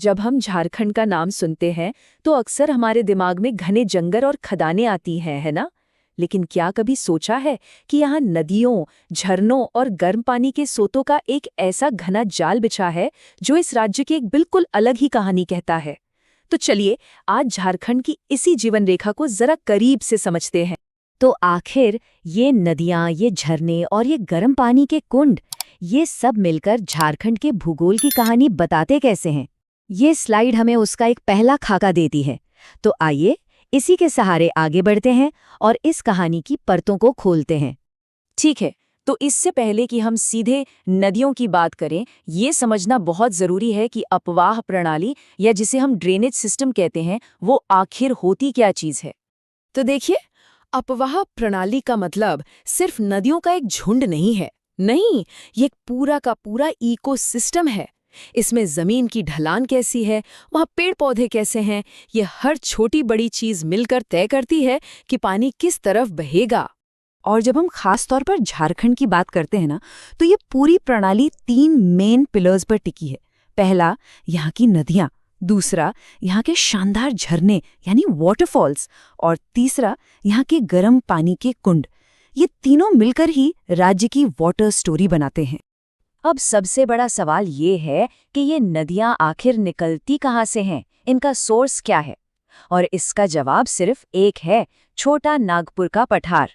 जब हम झारखंड का नाम सुनते हैं तो अक्सर हमारे दिमाग में घने जंगल और खदानें आती हैं, है ना? लेकिन क्या कभी सोचा है कि यहाँ नदियों, झरनों और गर्म पानी के सोतों का एक ऐसा घना जाल बिछा है जो इस राज्य की एक बिल्कुल अलग ही कहानी कहता है। तो चलिए आज झारखंड की इसी जीवन रेखा को जरा करीब से समझते हैं। तो आखिर ये नदियां, ये झरने और ये गर्म पानी के कुंड, ये सब मिलकर झारखंड के भूगोल की कहानी बताते कैसे हैं? ये स्लाइड हमें उसका एक पहला खाका देती है। तो आइए इसी के सहारे आगे बढ़ते हैं और इस कहानी की परतों को खोलते हैं। ठीक है, तो इससे पहले कि हम सीधे नदियों की बात करें, ये समझना बहुत ज़रूरी है कि अपवाह प्रणाली या जिसे हम ड्रेनेज सिस्टम कहते हैं, वो आखिर होती क्या चीज़ है। तो देखिए, अपवाह प्रणाली का मतलब सिर्फ नदियों का एक झुंड नहीं है। नहीं, ये एक पूरा का पूरा इकोसिस्टम है। इसमें जमीन की ढलान कैसी है, वहाँ पेड़ पौधे कैसे हैं, ये हर छोटी बड़ी चीज मिलकर तय करती है कि पानी किस तरफ बहेगा। और जब हम खास तौर पर झारखंड की बात करते हैं ना, तो ये पूरी प्रणाली 3 मेन पिलर्स पर टिकी है। पहला, यहाँ की नदियाँ। दूसरा, यहाँ के शानदार झरने यानी वाटरफॉल्स। और तीसरा, यहाँ के गर्म पानी के कुंड। ये तीनों मिलकर ही राज्य की वाटर स्टोरी बनाते हैं। अब सबसे बड़ा सवाल ये है कि ये नदियां आखिर निकलती कहाँ से हैं, इनका सोर्स क्या है? और इसका जवाब सिर्फ एक है, छोटा नागपुर का पठार।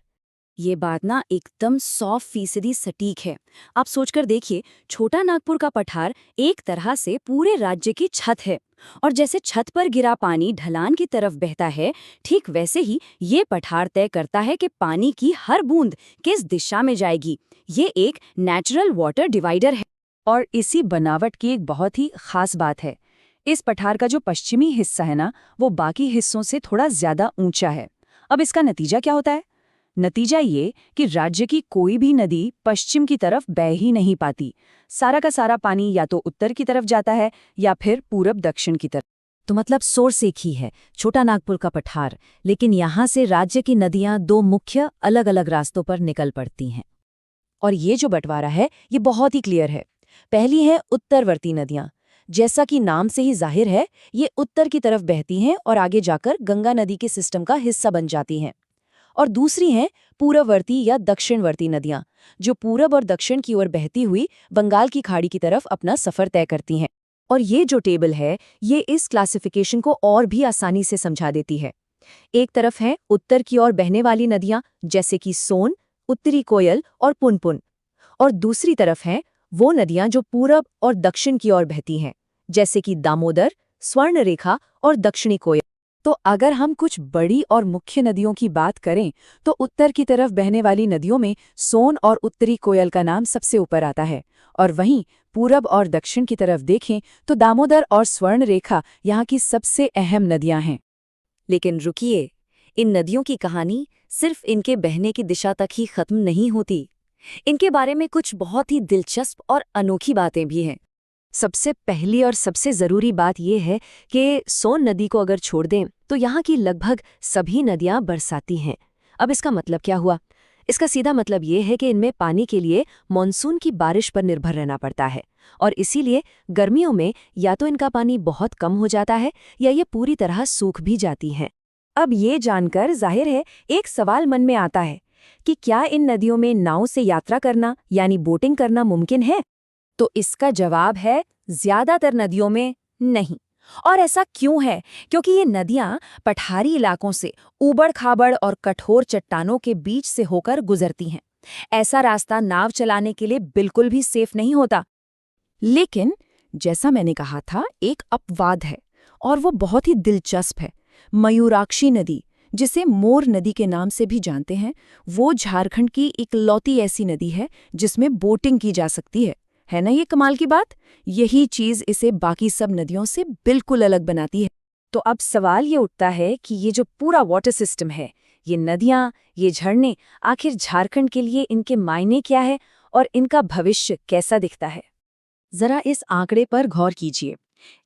ये बात ना एकदम 100% सटीक है। आप सोचकर देखिए, छोटा नागपुर का पठार एक तरह से पूरे राज्य की छत है। और जैसे छत पर गिरा पानी ढलान की तरफ बहता है, ठीक वैसे ही ये पठार तय करता है कि पानी की हर बूंद किस दिशा में जाएगी। ये एक नेचुरल वाटर डिवाइडर है। और इसी बनावट की एक बहुत ही खास बात है, इस पठार का जो पश्चिमी हिस्सा है ना, वो बाकी हिस्सों से थोड़ा ज्यादा ऊंचा है। अब इसका नतीजा क्या होता है? नतीजा ये कि राज्य की कोई भी नदी पश्चिम की तरफ बह ही नहीं पाती। सारा का सारा पानी या तो उत्तर की तरफ जाता है या फिर पूरब दक्षिण की तरफ। तो मतलब सोर्स एक ही है, छोटा नागपुर का पठार, लेकिन यहाँ से राज्य की नदियां दो मुख्य अलग अलग रास्तों पर निकल पड़ती हैं। और ये जो बंटवारा है, ये बहुत ही क्लियर है। पहली है उत्तरवर्ती नदियां। जैसा कि नाम से ही जाहिर है, ये उत्तर की तरफ बहती हैं और आगे जाकर गंगा नदी के सिस्टम का हिस्सा बन जाती हैं। और दूसरी हैं पूर्ववर्ती या दक्षिणवर्ती नदियां, जो पूरब और दक्षिण की ओर बहती हुई बंगाल की खाड़ी की तरफ अपना सफर तय करती हैं। और ये जो टेबल है, ये इस क्लासिफिकेशन को और भी आसानी से समझा देती है। एक तरफ है उत्तर की ओर बहने वाली नदियां, जैसे कि सोन, उत्तरी कोयल और पुनपुन। और दूसरी तरफ हैं वो नदियां जो पूरब और दक्षिण की ओर बहती हैं, जैसे कि दामोदर, स्वर्णरेखा और दक्षिणी कोयल। तो अगर हम कुछ बड़ी और मुख्य नदियों की बात करें, तो उत्तर की तरफ बहने वाली नदियों में सोन और उत्तरी कोयल का नाम सबसे ऊपर आता है। और वहीं पूरब और दक्षिण की तरफ देखें तो दामोदर और स्वर्णरेखा यहाँ की सबसे अहम नदियां हैं। लेकिन रुकिए, इन नदियों की कहानी सिर्फ इनके बहने की दिशा तक ही खत्म नहीं होती। इनके बारे में कुछ बहुत ही दिलचस्प और अनोखी बातें भी हैं। सबसे पहली और सबसे ज़रूरी बात यह है कि सोन नदी को अगर छोड़ दें तो यहाँ की लगभग सभी नदियाँ बरसाती हैं। अब इसका मतलब क्या हुआ? इसका सीधा मतलब ये है कि इनमें पानी के लिए मानसून की बारिश पर निर्भर रहना पड़ता है। और इसीलिए गर्मियों में या तो इनका पानी बहुत कम हो जाता है या ये पूरी तरह सूख भी जाती हैं। अब ये जानकर जाहिर है एक सवाल मन में आता है कि क्या इन नदियों में नाव से यात्रा करना यानी बोटिंग करना मुमकिन है? तो इसका जवाब है ज्यादातर नदियों में नहीं। और ऐसा क्यों है? क्योंकि ये नदियां पठारी इलाकों से ऊबड़-खाबड़ और कठोर चट्टानों के बीच से होकर गुजरती हैं। ऐसा रास्ता नाव चलाने के लिए बिल्कुल भी सेफ नहीं होता। लेकिन जैसा मैंने कहा था, एक अपवाद है और वो बहुत ही दिलचस्प है। मयूराक्षी नदी, जिसे मोर नदी के नाम से भी जानते हैं, वो झारखंड की इकलौती ऐसी नदी है जिसमें बोटिंग की जा सकती है ना? ये कमाल की बात। यही चीज इसे बाकी सब नदियों से बिल्कुल अलग बनाती है। तो अब सवाल ये उठता है कि ये जो पूरा वाटर सिस्टम है, ये नदियां, ये झरने, आखिर झारखंड के लिए इनके मायने क्या है और इनका भविष्य कैसा दिखता है? जरा इस आंकड़े पर गौर कीजिए।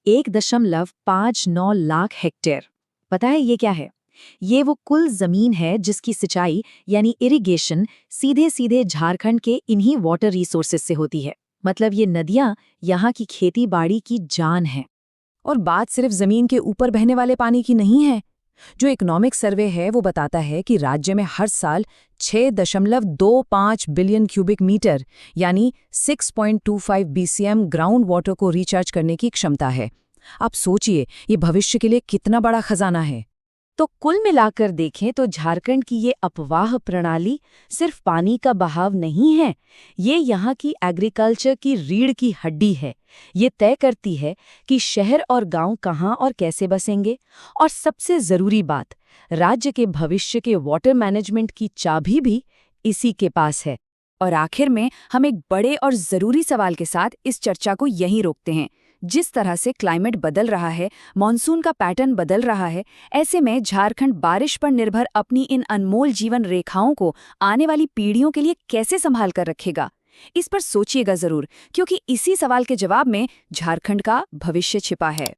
1.59 लाख हेक्टेयर। पता है ये क्या है? ये वो कुल जमीन है जिसकी सिंचाई यानी इरिगेशन सीधे सीधे झारखंड के इन्हीं वाटर रिसोर्सेज से होती है। मतलब ये नदियां यहाँ की खेती बाड़ी की जान है। और बात सिर्फ जमीन के ऊपर बहने वाले पानी की नहीं है। जो इकोनॉमिक सर्वे है वो बताता है कि राज्य में हर साल 6.25 बिलियन क्यूबिक मीटर यानी 6.25 BCM ग्राउंड वाटर को रिचार्ज करने की क्षमता है। आप सोचिए, ये भविष्य के लिए कितना बड़ा खजाना है। तो कुल मिलाकर देखें तो झारखंड की ये अपवाह प्रणाली सिर्फ पानी का बहाव नहीं है, ये यहाँ की एग्रीकल्चर की रीढ़ की हड्डी है। ये तय करती है कि शहर और गांव कहाँ और कैसे बसेंगे, और सबसे जरूरी बात, राज्य के भविष्य के वाटर मैनेजमेंट की चाबी भी इसी के पास है। और आखिर में हम एक बड़े और जरूरी सवाल के साथ इस चर्चा को यहीं रोकते हैं। जिस तरह से क्लाइमेट बदल रहा है, मॉनसून का पैटर्न बदल रहा है, ऐसे में झारखंड बारिश पर निर्भर अपनी इन अनमोल जीवन रेखाओं को आने वाली पीढ़ियों के लिए कैसे संभाल कर रखेगा। इस पर सोचिएगा जरूर, क्योंकि इसी सवाल के जवाब में झारखंड का भविष्य छिपा है।